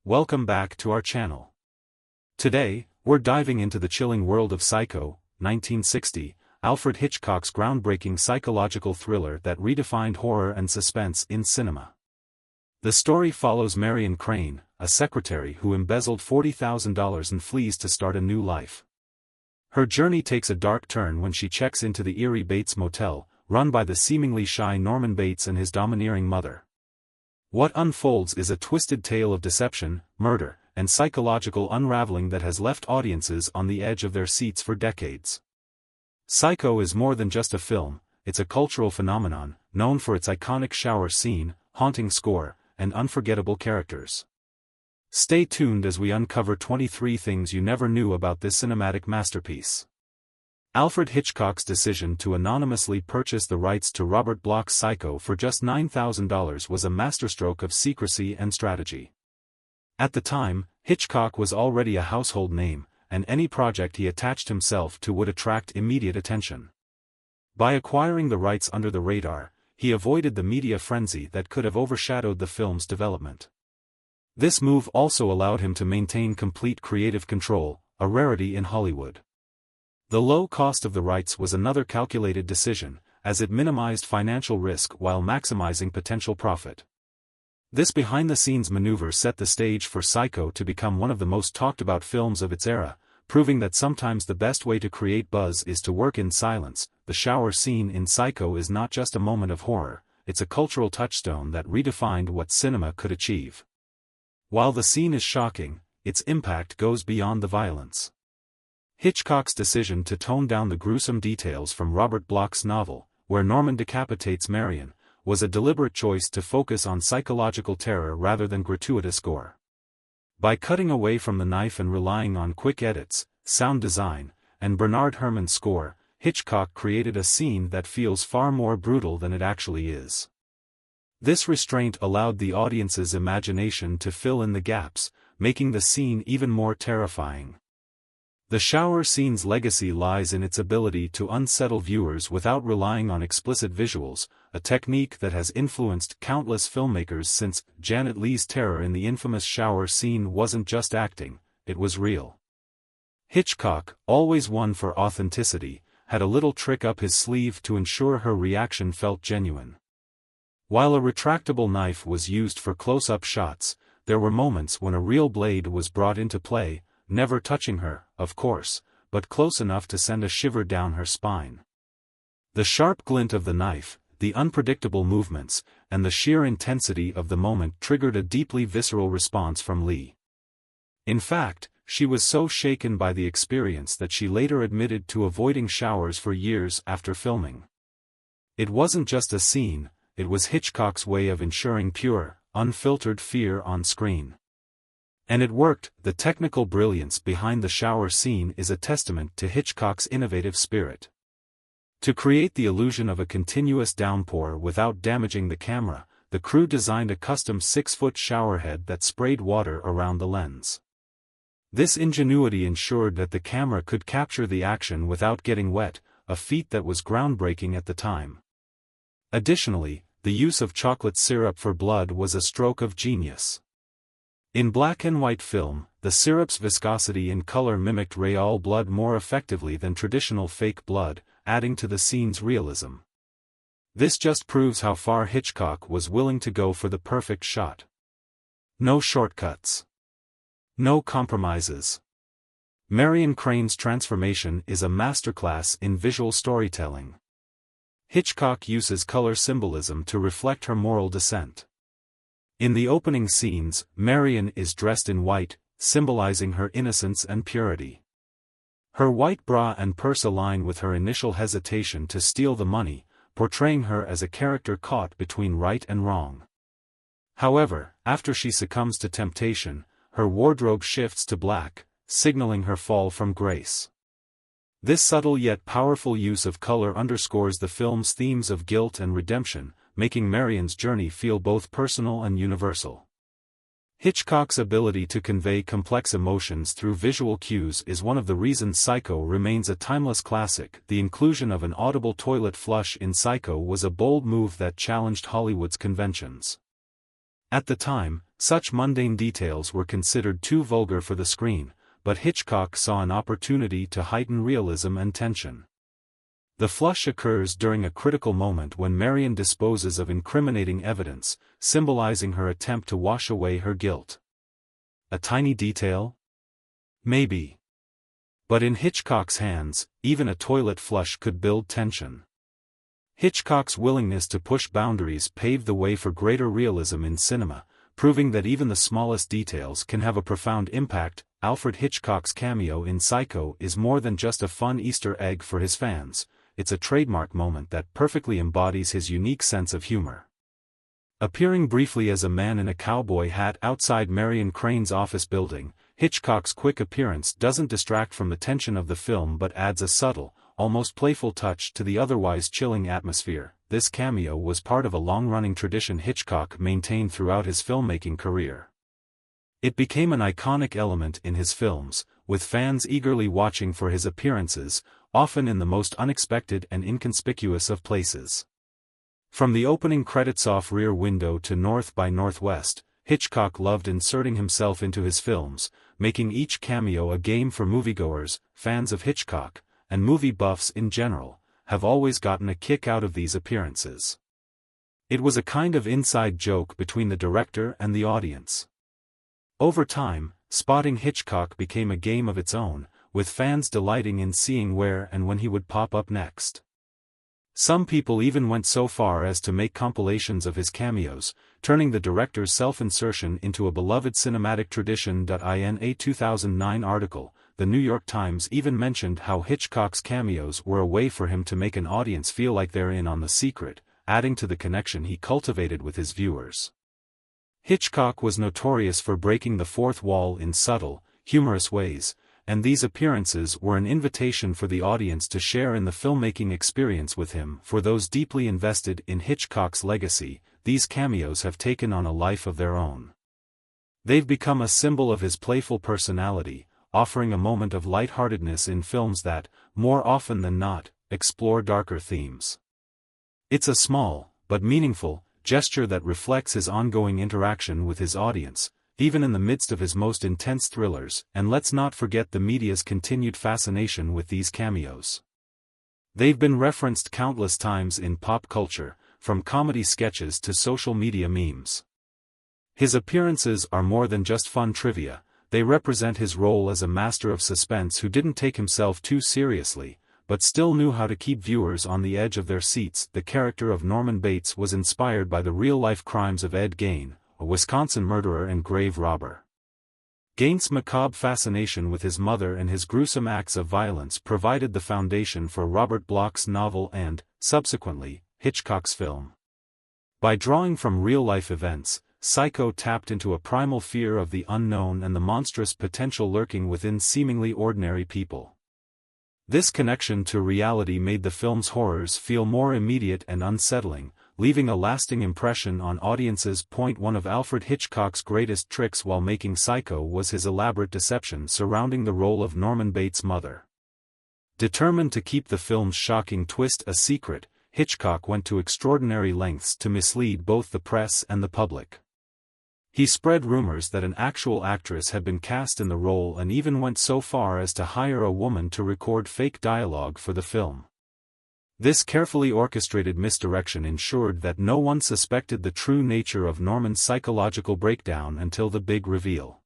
Welcome back to our channel. Today, we're diving into the chilling world of Psycho, 1960, Alfred Hitchcock's groundbreaking psychological thriller that redefined horror and suspense in cinema. The story follows Marion Crane, a secretary who embezzled $40,000 and flees to start a new life. Her journey takes a dark turn when she checks into the eerie Bates Motel, run by the seemingly shy Norman Bates and his domineering mother. What unfolds is a twisted tale of deception, murder, and psychological unraveling that has left audiences on the edge of their seats for decades. Psycho is more than just a film, it's a cultural phenomenon, known for its iconic shower scene, haunting score, and unforgettable characters. Stay tuned as we uncover 23 things you never knew about this cinematic masterpiece. Alfred Hitchcock's decision to anonymously purchase the rights to Robert Bloch's Psycho for just $9,000 was a masterstroke of secrecy and strategy. At the time, Hitchcock was already a household name, and any project he attached himself to would attract immediate attention. By acquiring the rights under the radar, he avoided the media frenzy that could have overshadowed the film's development. This move also allowed him to maintain complete creative control, a rarity in Hollywood. The low cost of the rights was another calculated decision, as it minimized financial risk while maximizing potential profit. This behind-the-scenes maneuver set the stage for Psycho to become one of the most talked-about films of its era, proving that sometimes the best way to create buzz is to work in silence. The shower scene in Psycho is not just a moment of horror, it's a cultural touchstone that redefined what cinema could achieve. While the scene is shocking, its impact goes beyond the violence. Hitchcock's decision to tone down the gruesome details from Robert Bloch's novel, where Norman decapitates Marion, was a deliberate choice to focus on psychological terror rather than gratuitous gore. By cutting away from the knife and relying on quick edits, sound design, and Bernard Herrmann's score, Hitchcock created a scene that feels far more brutal than it actually is. This restraint allowed the audience's imagination to fill in the gaps, making the scene even more terrifying. The shower scene's legacy lies in its ability to unsettle viewers without relying on explicit visuals, a technique that has influenced countless filmmakers since. Janet Leigh's terror in the infamous shower scene wasn't just acting, it was real. Hitchcock, always one for authenticity, had a little trick up his sleeve to ensure her reaction felt genuine. While a retractable knife was used for close-up shots, there were moments when a real blade was brought into play, never touching her, of course, but close enough to send a shiver down her spine. The sharp glint of the knife, the unpredictable movements, and the sheer intensity of the moment triggered a deeply visceral response from Leigh. In fact, she was so shaken by the experience that she later admitted to avoiding showers for years after filming. It wasn't just a scene, it was Hitchcock's way of ensuring pure, unfiltered fear on screen. And it worked. The technical brilliance behind the shower scene is a testament to Hitchcock's innovative spirit. To create the illusion of a continuous downpour without damaging the camera, the crew designed a custom 6-foot showerhead that sprayed water around the lens. This ingenuity ensured that the camera could capture the action without getting wet, a feat that was groundbreaking at the time. Additionally, the use of chocolate syrup for blood was a stroke of genius. In black and white film, the syrup's viscosity and color mimicked real blood more effectively than traditional fake blood, adding to the scene's realism. This just proves how far Hitchcock was willing to go for the perfect shot. No shortcuts. No compromises. Marion Crane's transformation is a masterclass in visual storytelling. Hitchcock uses color symbolism to reflect her moral descent. In the opening scenes, Marion is dressed in white, symbolizing her innocence and purity. Her white bra and purse align with her initial hesitation to steal the money, portraying her as a character caught between right and wrong. However, after she succumbs to temptation, her wardrobe shifts to black, signaling her fall from grace. This subtle yet powerful use of color underscores the film's themes of guilt and redemption, making Marion's journey feel both personal and universal. Hitchcock's ability to convey complex emotions through visual cues is one of the reasons Psycho remains a timeless classic. The inclusion of an audible toilet flush in Psycho was a bold move that challenged Hollywood's conventions. At the time, Such mundane details were considered too vulgar for the screen, but Hitchcock saw an opportunity to heighten realism and tension. The flush occurs during a critical moment when Marion disposes of incriminating evidence, symbolizing her attempt to wash away her guilt. A tiny detail? Maybe. But in Hitchcock's hands, even a toilet flush could build tension. Hitchcock's willingness to push boundaries paved the way for greater realism in cinema, proving that even the smallest details can have a profound impact. Alfred Hitchcock's cameo in Psycho is more than just a fun Easter egg for his fans, it's a trademark moment that perfectly embodies his unique sense of humor. Appearing briefly as a man in a cowboy hat outside Marion Crane's office building, Hitchcock's quick appearance doesn't distract from the tension of the film but adds a subtle, almost playful touch to the otherwise chilling atmosphere. This cameo was part of a long-running tradition Hitchcock maintained throughout his filmmaking career. It became an iconic element in his films, with fans eagerly watching for his appearances, often in the most unexpected and inconspicuous of places. From the opening credits off Rear Window to North by Northwest, Hitchcock loved inserting himself into his films, making each cameo a game for moviegoers. Fans of Hitchcock, and movie buffs in general, have always gotten a kick out of these appearances. It was a kind of inside joke between the director and the audience. Over time, spotting Hitchcock became a game of its own, with fans delighting in seeing where and when he would pop up next. Some people even went so far as to make compilations of his cameos, turning the director's self-insertion into a beloved cinematic tradition. In a 2009 article, the New York Times even mentioned how Hitchcock's cameos were a way for him to make an audience feel like they're in on the secret, adding to the connection he cultivated with his viewers. Hitchcock was notorious for breaking the fourth wall in subtle, humorous ways, and these appearances were an invitation for the audience to share in the filmmaking experience with him. For those deeply invested in Hitchcock's legacy, these cameos have taken on a life of their own. They've become a symbol of his playful personality, offering a moment of lightheartedness in films that, more often than not, explore darker themes. It's a small, but meaningful, gesture that reflects his ongoing interaction with his audience, even in the midst of his most intense thrillers. And let's not forget the media's continued fascination with these cameos. They've been referenced countless times in pop culture, from comedy sketches to social media memes. His appearances are more than just fun trivia, they represent his role as a master of suspense who didn't take himself too seriously, but still knew how to keep viewers on the edge of their seats. The character of Norman Bates was inspired by the real-life crimes of Ed Gein, a Wisconsin murderer and grave robber. Gein's macabre fascination with his mother and his gruesome acts of violence provided the foundation for Robert Bloch's novel and, subsequently, Hitchcock's film. By drawing from real-life events, Psycho tapped into a primal fear of the unknown and the monstrous potential lurking within seemingly ordinary people. This connection to reality made the film's horrors feel more immediate and unsettling, leaving a lasting impression on audiences. One of Alfred Hitchcock's greatest tricks while making Psycho was his elaborate deception surrounding the role of Norman Bates' mother. Determined to keep the film's shocking twist a secret, Hitchcock went to extraordinary lengths to mislead both the press and the public. He spread rumors that an actual actress had been cast in the role and even went so far as to hire a woman to record fake dialogue for the film. This carefully orchestrated misdirection ensured that no one suspected the true nature of Norman's psychological breakdown until the big reveal.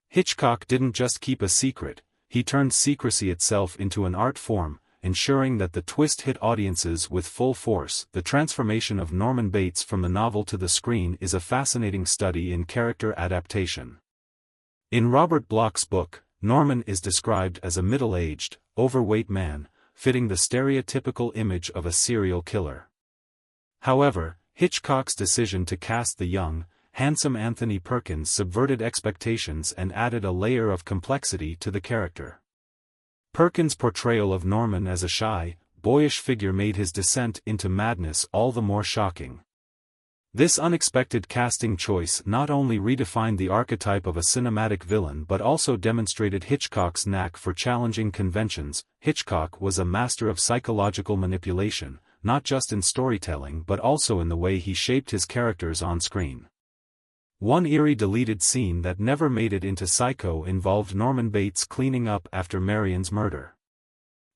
Hitchcock didn't just keep a secret, he turned secrecy itself into an art form, ensuring that the twist hit audiences with full force. The transformation of Norman Bates from the novel to the screen is a fascinating study in character adaptation. In Robert Bloch's book, Norman is described as a middle-aged, overweight man, fitting the stereotypical image of a serial killer. However, Hitchcock's decision to cast the young, handsome Anthony Perkins subverted expectations and added a layer of complexity to the character. Perkins' portrayal of Norman as a shy, boyish figure made his descent into madness all the more shocking. This unexpected casting choice not only redefined the archetype of a cinematic villain but also demonstrated Hitchcock's knack for challenging conventions. Hitchcock was a master of psychological manipulation, not just in storytelling but also in the way he shaped his characters on screen. One eerie deleted scene that never made it into Psycho involved Norman Bates cleaning up after Marion's murder.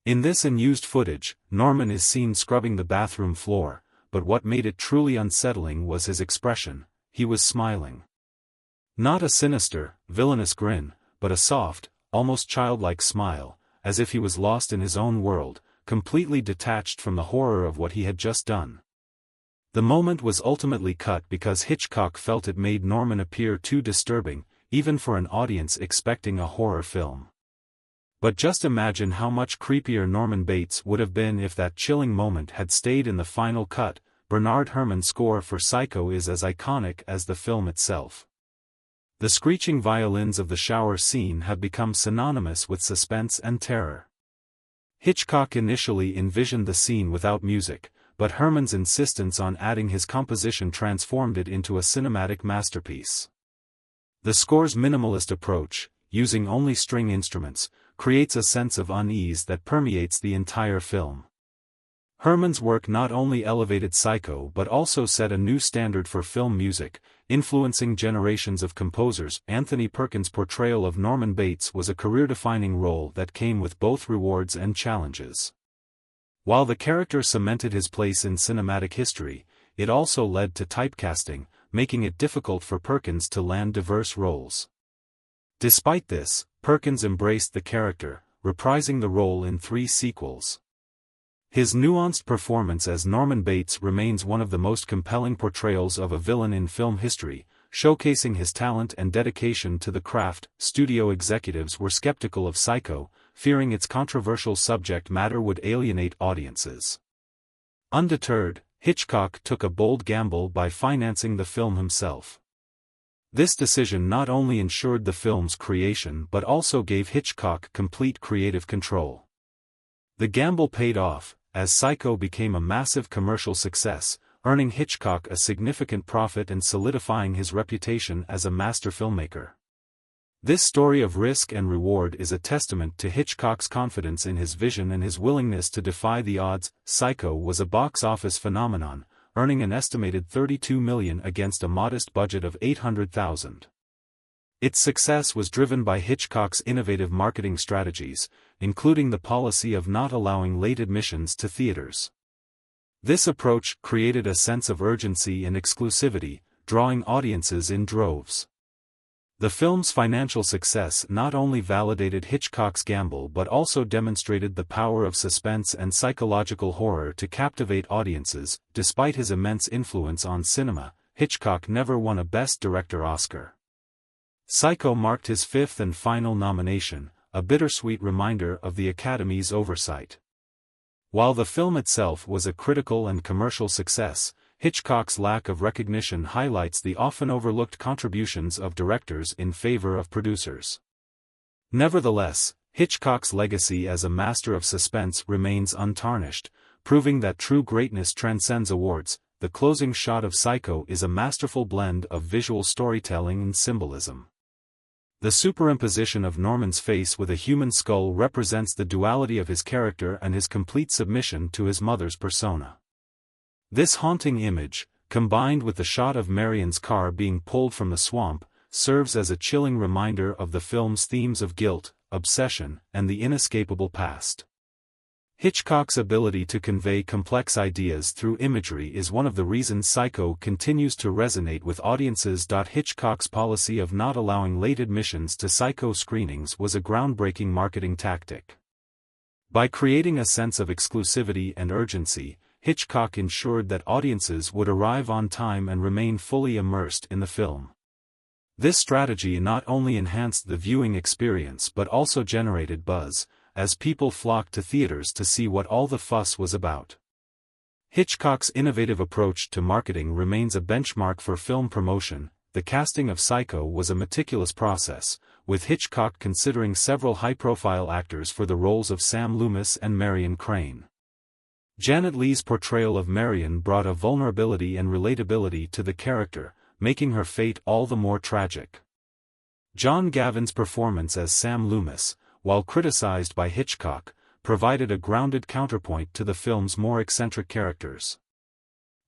In this unused footage, Norman is seen scrubbing the bathroom floor, but what made it truly unsettling was his expression. He was smiling. Not a sinister, villainous grin, but a soft, almost childlike smile, as if he was lost in his own world, completely detached from the horror of what he had just done. The moment was ultimately cut because Hitchcock felt it made Norman appear too disturbing, even for an audience expecting a horror film. But just imagine how much creepier Norman Bates would have been if that chilling moment had stayed in the final cut. Bernard Herrmann's score for Psycho is as iconic as the film itself. The screeching violins of the shower scene have become synonymous with suspense and terror. Hitchcock initially envisioned the scene without music, but Herrmann's insistence on adding his composition transformed it into a cinematic masterpiece. The score's minimalist approach, using only string instruments, creates a sense of unease that permeates the entire film. Herrmann's work not only elevated Psycho but also set a new standard for film music, influencing generations of composers. Anthony Perkins' portrayal of Norman Bates was a career-defining role that came with both rewards and challenges. While the character cemented his place in cinematic history, it also led to typecasting, making it difficult for Perkins to land diverse roles. Despite this, Perkins embraced the character, reprising the role in 3 sequels. His nuanced performance as Norman Bates remains one of the most compelling portrayals of a villain in film history, showcasing his talent and dedication to the craft. Studio executives were skeptical of Psycho, fearing its controversial subject matter would alienate audiences. Undeterred, Hitchcock took a bold gamble by financing the film himself. This decision not only ensured the film's creation but also gave Hitchcock complete creative control. The gamble paid off, as Psycho became a massive commercial success, earning Hitchcock a significant profit and solidifying his reputation as a master filmmaker. This story of risk and reward is a testament to Hitchcock's confidence in his vision and his willingness to defy the odds. Psycho was a box office phenomenon, earning an estimated $32 million against a modest budget of $800,000. Its success was driven by Hitchcock's innovative marketing strategies, including the policy of not allowing late admissions to theaters. This approach created a sense of urgency and exclusivity, drawing audiences in droves. The film's financial success not only validated Hitchcock's gamble but also demonstrated the power of suspense and psychological horror to captivate audiences. Despite his immense influence on cinema, Hitchcock never won a Best Director Oscar. Psycho marked his 5th and final nomination, a bittersweet reminder of the Academy's oversight. While the film itself was a critical and commercial success, Hitchcock's lack of recognition highlights the often overlooked contributions of directors in favor of producers. Nevertheless, Hitchcock's legacy as a master of suspense remains untarnished, proving that true greatness transcends awards. The closing shot of Psycho is a masterful blend of visual storytelling and symbolism. The superimposition of Norman's face with a human skull represents the duality of his character and his complete submission to his mother's persona. This haunting image, combined with the shot of Marion's car being pulled from the swamp, serves as a chilling reminder of the film's themes of guilt, obsession, and the inescapable past. Hitchcock's ability to convey complex ideas through imagery is one of the reasons Psycho continues to resonate with audiences. Hitchcock's policy of not allowing late admissions to Psycho screenings was a groundbreaking marketing tactic. By creating a sense of exclusivity and urgency, Hitchcock ensured that audiences would arrive on time and remain fully immersed in the film. This strategy not only enhanced the viewing experience but also generated buzz, as people flocked to theaters to see what all the fuss was about. Hitchcock's innovative approach to marketing remains a benchmark for film promotion. The casting of Psycho was a meticulous process, with Hitchcock considering several high-profile actors for the roles of Sam Loomis and Marion Crane. Janet Leigh's portrayal of Marion brought a vulnerability and relatability to the character, making her fate all the more tragic. John Gavin's performance as Sam Loomis, while criticized by Hitchcock, provided a grounded counterpoint to the film's more eccentric characters.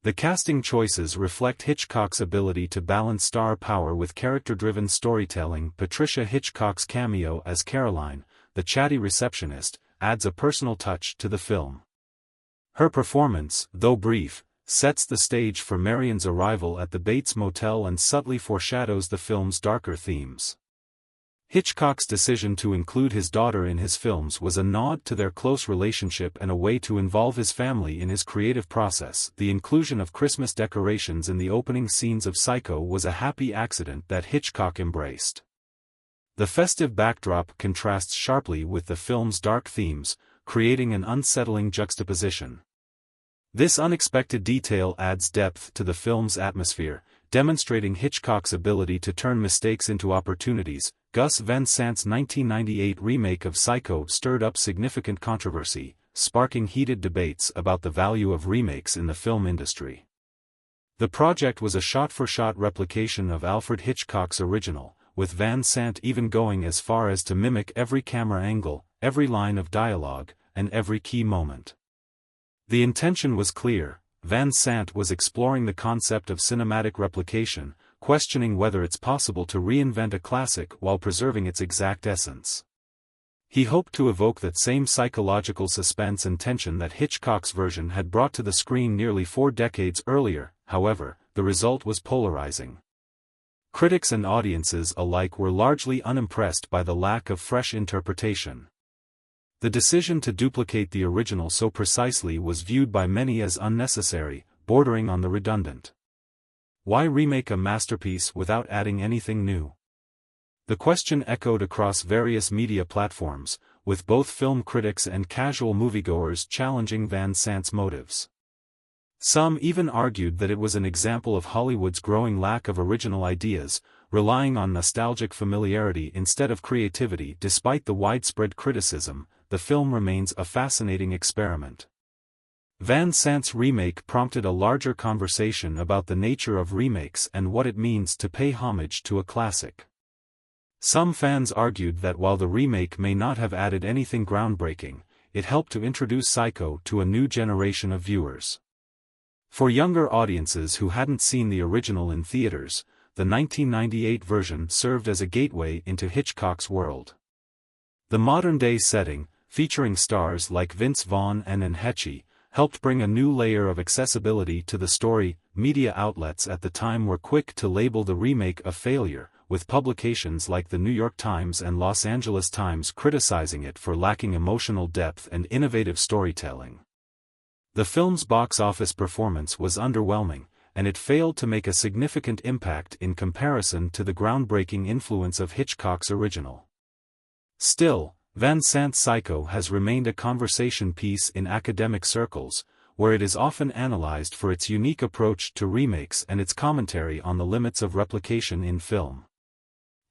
The casting choices reflect Hitchcock's ability to balance star power with character-driven storytelling. Patricia Hitchcock's cameo as Caroline, the chatty receptionist, adds a personal touch to the film. Her performance, though brief, sets the stage for Marion's arrival at the Bates Motel and subtly foreshadows the film's darker themes. Hitchcock's decision to include his daughter in his films was a nod to their close relationship and a way to involve his family in his creative process. The inclusion of Christmas decorations in the opening scenes of Psycho was a happy accident that Hitchcock embraced. The festive backdrop contrasts sharply with the film's dark themes, creating an unsettling juxtaposition. This unexpected detail adds depth to the film's atmosphere, demonstrating Hitchcock's ability to turn mistakes into opportunities. Gus Van Sant's 1998 remake of Psycho stirred up significant controversy, sparking heated debates about the value of remakes in the film industry. The project was a shot-for-shot replication of Alfred Hitchcock's original, with Van Sant even going as far as to mimic every camera angle, every line of dialogue, and every key moment. The intention was clear. Van Sant was exploring the concept of cinematic replication, questioning whether it's possible to reinvent a classic while preserving its exact essence. He hoped to evoke that same psychological suspense and tension that Hitchcock's version had brought to the screen nearly 4 decades earlier. However, the result was polarizing. Critics and audiences alike were largely unimpressed by the lack of fresh interpretation. The decision to duplicate the original so precisely was viewed by many as unnecessary, bordering on the redundant. Why remake a masterpiece without adding anything new? The question echoed across various media platforms, with both film critics and casual moviegoers challenging Van Sant's motives. Some even argued that it was an example of Hollywood's growing lack of original ideas, relying on nostalgic familiarity instead of creativity. Despite the widespread criticism, the film remains a fascinating experiment. Van Sant's remake prompted a larger conversation about the nature of remakes and what it means to pay homage to a classic. Some fans argued that while the remake may not have added anything groundbreaking, it helped to introduce Psycho to a new generation of viewers. For younger audiences who hadn't seen the original in theaters, the 1998 version served as a gateway into Hitchcock's world. The modern-day setting, featuring stars like Vince Vaughn and Anne Heche, helped bring a new layer of accessibility to the story. Media outlets at the time were quick to label the remake a failure, with publications like the New York Times and Los Angeles Times criticizing it for lacking emotional depth and innovative storytelling. The film's box office performance was underwhelming, and it failed to make a significant impact in comparison to the groundbreaking influence of Hitchcock's original. Still, Van Sant's Psycho has remained a conversation piece in academic circles, where it is often analyzed for its unique approach to remakes and its commentary on the limits of replication in film.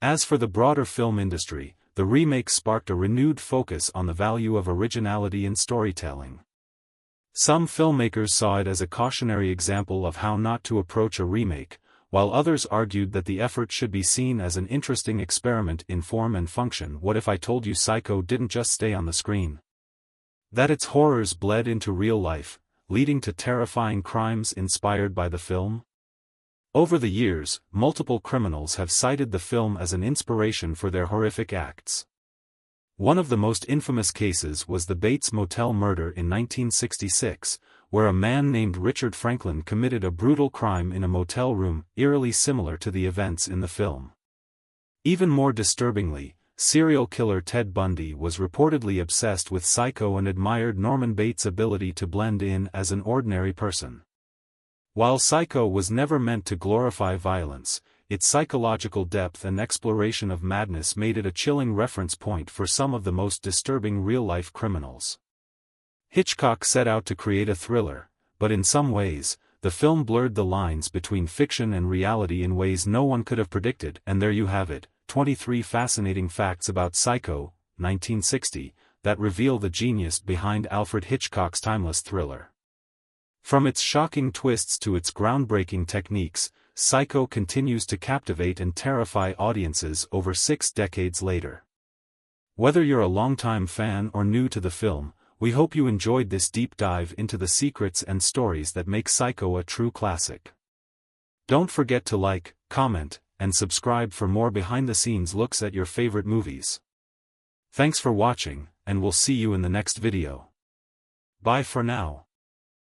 As for the broader film industry, the remake sparked a renewed focus on the value of originality in storytelling. Some filmmakers saw it as a cautionary example of how not to approach a remake, while others argued that the effort should be seen as an interesting experiment in form and function. What if I told you Psycho didn't just stay on the screen? That its horrors bled into real life, leading to terrifying crimes inspired by the film? Over the years, multiple criminals have cited the film as an inspiration for their horrific acts. One of the most infamous cases was the Bates Motel murder in 1966, where a man named Richard Franklin committed a brutal crime in a motel room, eerily similar to the events in the film. Even more disturbingly, serial killer Ted Bundy was reportedly obsessed with Psycho and admired Norman Bates' ability to blend in as an ordinary person. While Psycho was never meant to glorify violence, its psychological depth and exploration of madness made it a chilling reference point for some of the most disturbing real-life criminals. Hitchcock set out to create a thriller, but in some ways, the film blurred the lines between fiction and reality in ways no one could have predicted. And there you have it, 23 fascinating facts about Psycho, 1960, that reveal the genius behind Alfred Hitchcock's timeless thriller. From its shocking twists to its groundbreaking techniques, Psycho continues to captivate and terrify audiences over 6 decades later. Whether you're a longtime fan or new to the film, we hope you enjoyed this deep dive into the secrets and stories that make Psycho a true classic. Don't forget to like, comment, and subscribe for more behind-the-scenes looks at your favorite movies. Thanks for watching, and we'll see you in the next video. Bye for now.